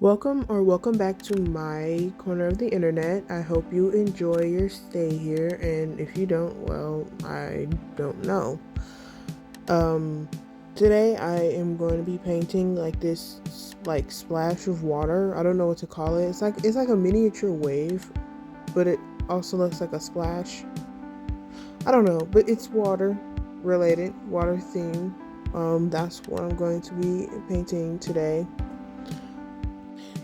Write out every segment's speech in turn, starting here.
Welcome back to my corner of the internet. I hope you enjoy your stay here, and if you don't, well, I don't know. Um, Today I am going to be painting like this splash of water. I don't know what to call it. It's like a miniature wave, but it also looks like a splash. I don't know, but it's water related, water theme. That's what I'm going to be painting today.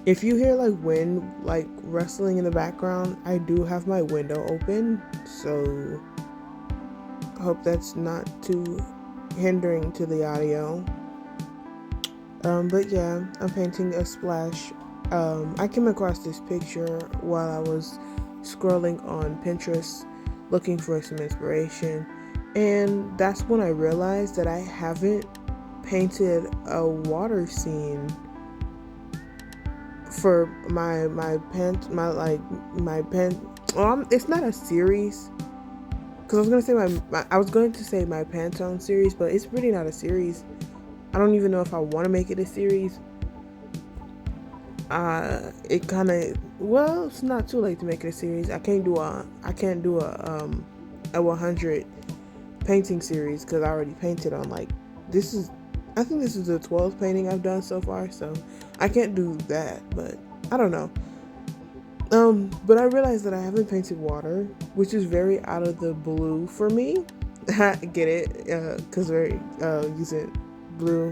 If you hear like wind like rustling in the background, I do have my window open, so I hope that's not too hindering to the audio. But yeah, I'm painting a splash. I came across this picture while I was scrolling on Pinterest looking for some inspiration, and that's when I realized that I haven't painted a water scene for my pen. Well, it's not a series because I was going to say my Pantone series, but it's really not a series. I don't even know if I want to make it a series. It kind of well, it's not too late to make it a series. I can't do a 100 painting series because I already painted on like this is I think this is the 12th painting I've done so far, so I can't do that, but I don't know. But I realized that I haven't painted water, which is very out of the blue for me. I get it, because we're using blue.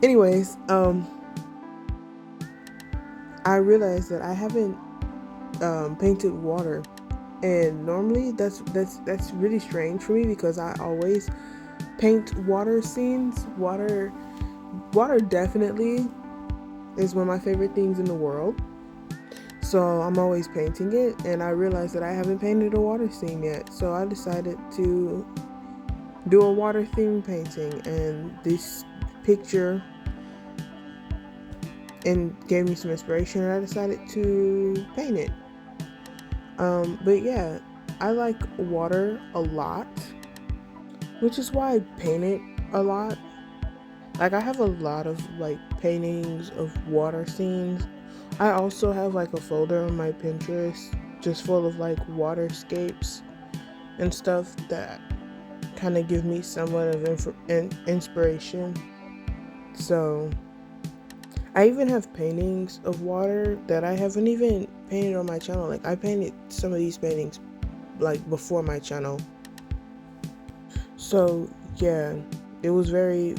Anyways, I realized that I haven't painted water, and normally that's really strange for me because I always paint water scenes. Water definitely is one of my favorite things in the world. So I'm always painting it, and I realized that I haven't painted a water scene yet. So I decided to do a water theme painting, and this picture and gave me some inspiration, and I decided to paint it. But yeah, I like water a lot, which is why I paint it a lot. Like I have a lot of like paintings of water scenes. I also have like a folder on my Pinterest just full of like waterscapes and stuff that kind of give me somewhat of inspiration. So I even have paintings of water that I haven't even painted on my channel. Like I painted some of these paintings like before my channel. So yeah, it was very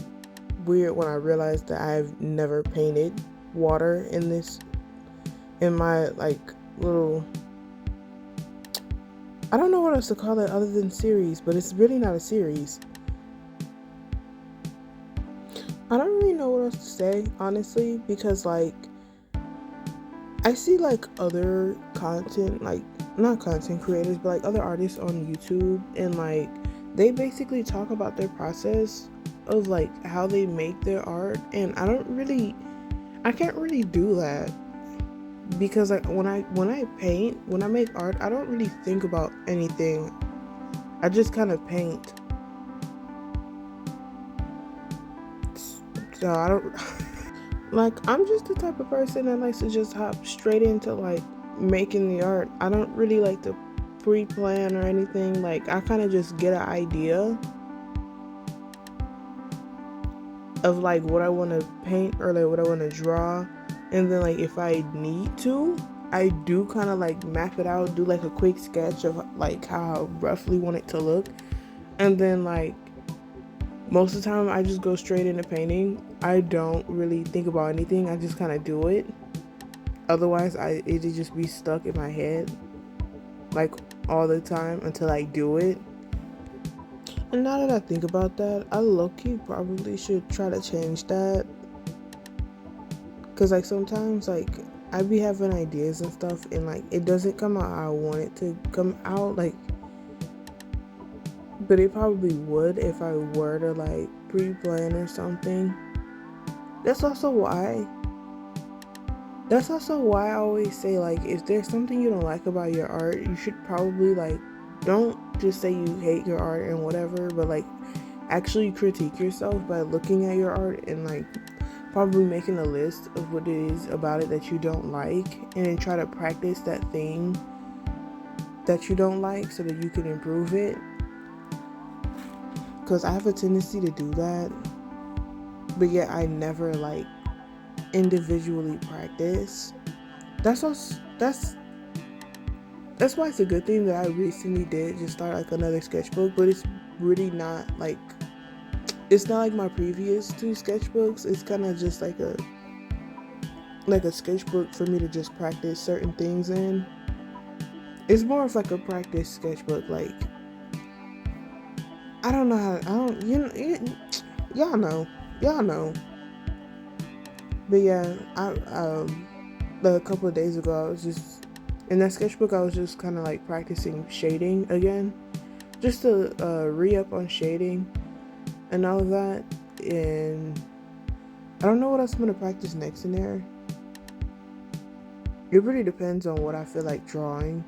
weird when I realized that I've never painted water in my like little, I don't know what else to call it other than series, but it's really not a series. I don't really know what else to say, honestly, because like I see like other content, like not content creators, but like other artists on YouTube, and like they basically talk about their process of like how they make their art, and I can't really do that because like when I make art, I don't really think about anything. I just kind of paint. So I don't like I'm just the type of person that likes to just hop straight into like making the art. I don't really like to pre-plan or anything. Like I kind of just get an idea of like what I want to paint or like what I want to draw, and then like if I need to, I do kind of like map it out, do like a quick sketch of like how I roughly want it to look, and then like most of the time I just go straight into painting. I don't really think about anything. I just kind of do it. Otherwise, it'd just be stuck in my head like all the time until I do it. And now that I think about that, I low-key probably should try to change that. Cause like sometimes like I be having ideas and stuff, and like it doesn't come out how I want it to come out. Like, but it probably would if I were to like pre-plan or something. That's also why. That's also why I always say like if there's something you don't like about your art, you should probably like don't just say you hate your art and whatever, but like actually critique yourself by looking at your art and like probably making a list of what it is about it that you don't like, and then try to practice that thing that you don't like so that you can improve it. Because I have a tendency to do that, but yet I never like individually practice. That's also, that's why it's a good thing that I recently did just start like another sketchbook, but it's really not like, it's not like my previous two sketchbooks. It's kind of just like a sketchbook for me to just practice certain things in. It's more of like a practice sketchbook. Like, I don't know how, I don't, y'all know. But yeah, a couple of days ago, I was just in that sketchbook. I was just kind of like practicing shading again, just to re-up on shading and all of that. And I don't know what else I'm gonna practice next in there. It really depends on what I feel like drawing.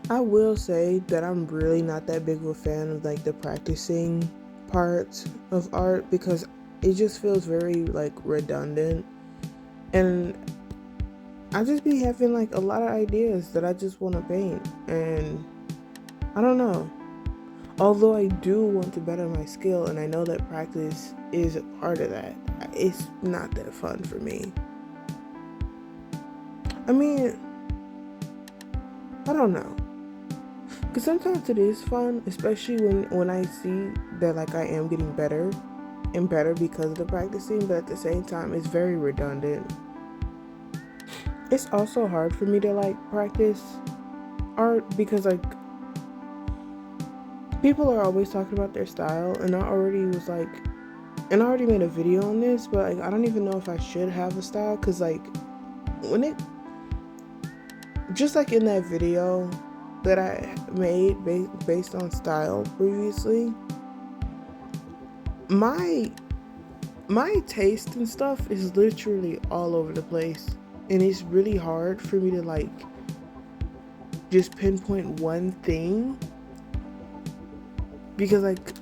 I will say that I'm really not that big of a fan of like the practicing part of art, because it just feels very like redundant, and I just be having like a lot of ideas that I just want to paint, and I don't know. Although I do want to better my skill, and I know that practice is a part of that, it's not that fun for me. I mean, I don't know. Because sometimes it is fun, especially when I see that like I am getting better and better because of the practicing, but at the same time, it's very redundant. It's also hard for me to like practice art because like people are always talking about their style, and I already made a video on this, but like I don't even know if I should have a style, because like when it, just like in that video that I made based on style previously, my taste and stuff is literally all over the place, and it's really hard for me to like just pinpoint one thing, because like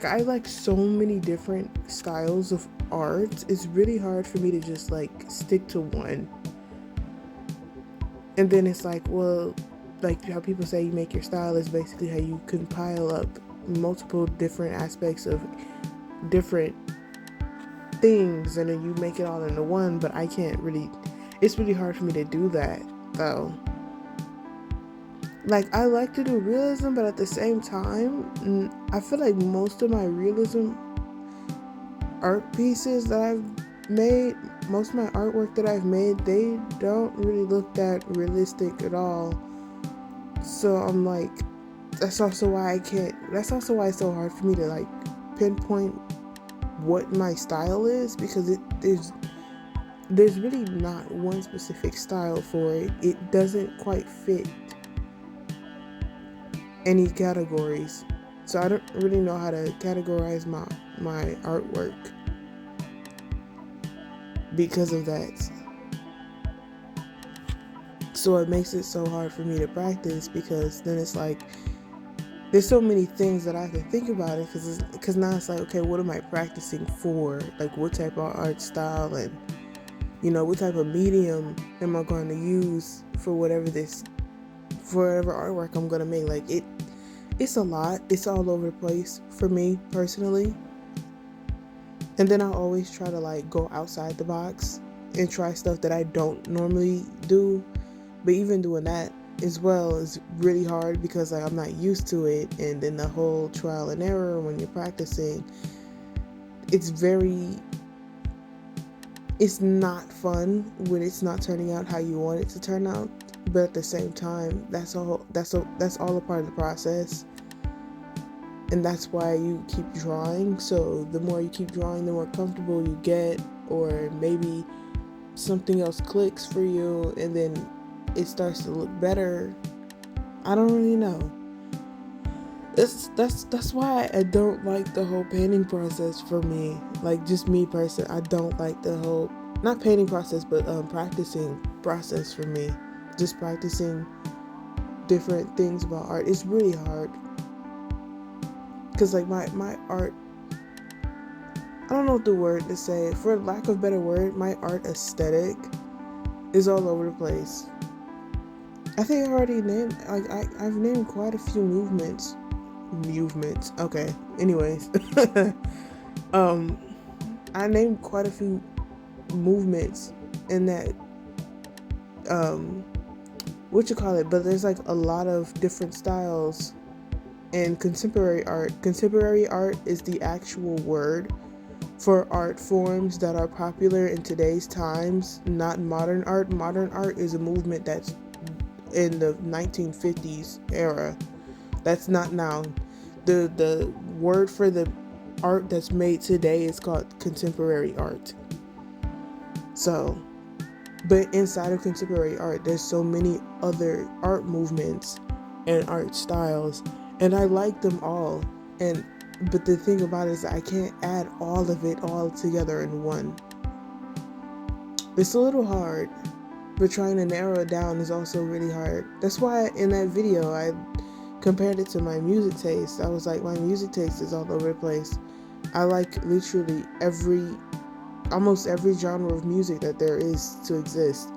I like so many different styles of art. It's really hard for me to just like stick to one. And then it's like, well, like how people say you make your style is basically how you compile up multiple different aspects of different things, and then you make it all into one. But I can't really, it's really hard for me to do that though. Like I like to do realism, but at the same time, I feel like most of my realism art pieces that I've made, most of my artwork that I've made, they don't really look that realistic at all. So I'm like, that's also why it's so hard for me to like pinpoint what my style is, because there's really not one specific style for it. It doesn't quite fit any categories. So I don't really know how to categorize my artwork because of that. So it makes it so hard for me to practice, because then it's like there's so many things that I have to think about it, because now it's like, okay, what am I practicing for? Like what type of art style, and what type of medium am I going to use for whatever artwork I'm going to make. Like it's a lot. It's all over the place for me personally. And then I always try to like go outside the box and try stuff that I don't normally do. But even doing that as well is really hard, because like I'm not used to it. And then the whole trial and error when you're practicing, it's not fun when it's not turning out how you want it to turn out. But at the same time, that's all a part of the process, and that's why you keep drawing. So the more you keep drawing, the more comfortable you get, or maybe something else clicks for you, and then it starts to look better. I don't really know. That's why I don't like the whole painting process for me. Like just me personally, I don't like the whole, not painting process, but practicing process for me. Just practicing different things about art. It's really hard because like my art, I don't know the word to say, for lack of a better word, my art aesthetic is all over the place. I think I already named, like, I've named quite a few movements. Okay. Anyways, um, I named quite a few movements in that, um, what you call it, but there's like a lot of different styles in contemporary art. Contemporary art is the actual word for art forms that are popular in today's times, not modern art. Modern art is a movement that's in the 1950s era. That's not now. The word for the art that's made today is called contemporary art. So, but inside of contemporary art, there's so many other art movements and art styles, and I like them all. And but the thing about it is I can't add all of it all together in one. It's a little hard, but trying to narrow it down is also really hard. That's why in that video I compared it to my music taste. I was like, my music taste is all over the place. I like literally almost every genre of music that there is to exist.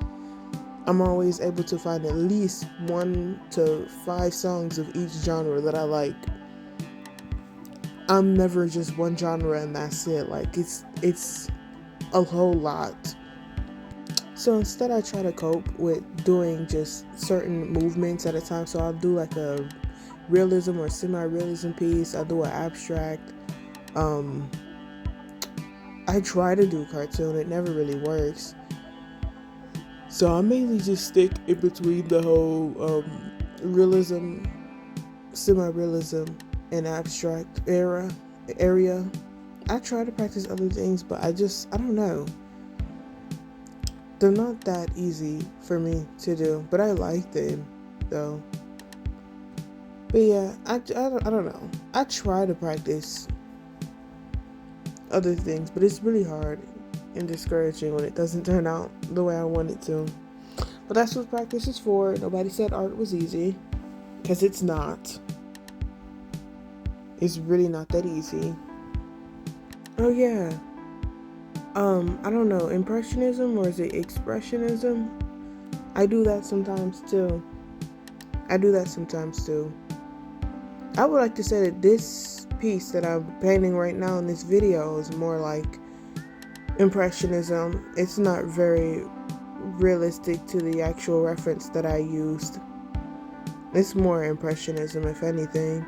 I'm always able to find at least 1 to 5 songs of each genre that I like. I'm never just one genre and that's it. Like it's a whole lot. So instead I try to cope with doing just certain movements at a time. So I'll do like a realism or semi-realism piece. I'll do an abstract. I try to do cartoon. It never really works. So I mainly just stick in between the whole realism, semi-realism, and abstract area. I try to practice other things, but I don't know. They're not that easy for me to do, but I like them though. But yeah, I don't know. I try to practice other things, but it's really hard and discouraging when it doesn't turn out the way I want it to. But that's what practice is for. Nobody said art was easy, because it's not. It's really not that easy. Oh yeah. I don't know, impressionism, or is it expressionism? I do that sometimes too. I would like to say that this piece that I'm painting right now in this video is more like impressionism. It's not very realistic to the actual reference that I used. It's more impressionism, if anything.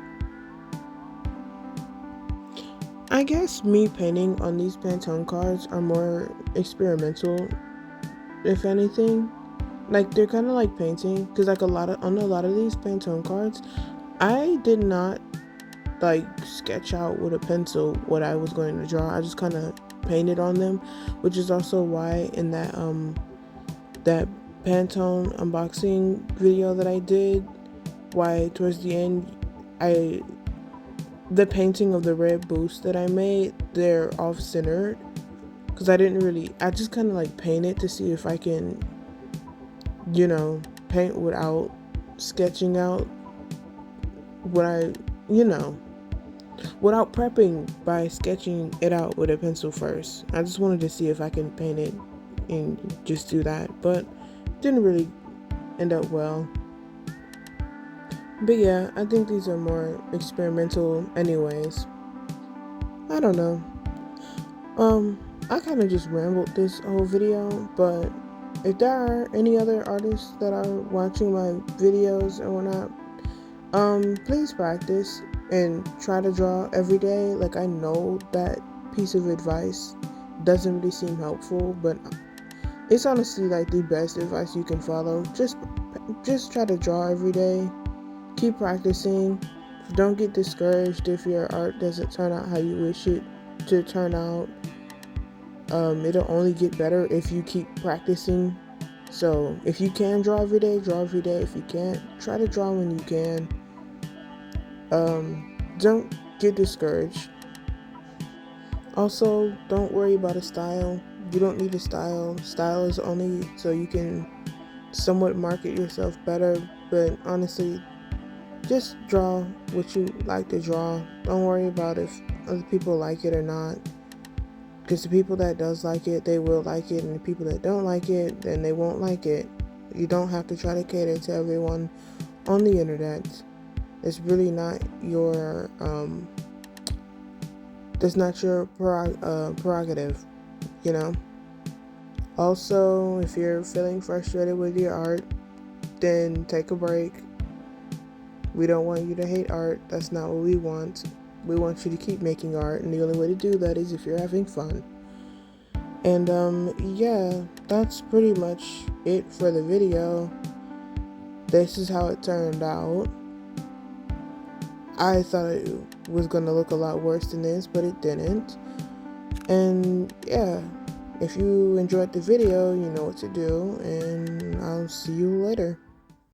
I guess me painting on these Pantone cards are more experimental, if anything. Like, they're kind of like painting, because like on a lot of these Pantone cards, I did not like sketch out with a pencil what I was going to draw. I just kind of painted on them, which is also why in that Pantone unboxing video that I did, why towards the end the painting of the red boost that I made, they're off centered, because I just kind of like painted to see if I can, paint without sketching out what without prepping by sketching it out with a pencil first. I just wanted to see if I can paint it and just do that, but it didn't really end up well. But yeah, I think these are more experimental anyways. I don't know. I kind of just rambled this whole video, but if there are any other artists that are watching my videos or whatnot, please practice and try to draw every day. Like, I know that piece of advice doesn't really seem helpful, but it's honestly like the best advice you can follow. Just try to draw every day. Keep practicing. Don't get discouraged if your art doesn't turn out how you wish it to turn out. It'll only get better if you keep practicing. So if you can draw every day, draw every day. If you can't, try to draw when you can. Don't get discouraged. Also, don't worry about a style. You don't need a style. Style is only so you can somewhat market yourself better. but honestly, just draw what you like to draw. Don't worry about if other people like it or not, because the people that does like it, they will like it, and the people that don't like it, then they won't like it. You don't have to try to cater to everyone on the internet. It's really not your that's not your prerogative, you know. Also, if you're feeling frustrated with your art, then take a break. We don't want you to hate art. That's not what we want. We want you to keep making art, and the only way to do that is if you're having fun. And yeah, that's pretty much it for the video. This is how it turned out. I thought it was gonna look a lot worse than this, but it didn't. And yeah, if you enjoyed the video, you know what to do, and I'll see you later.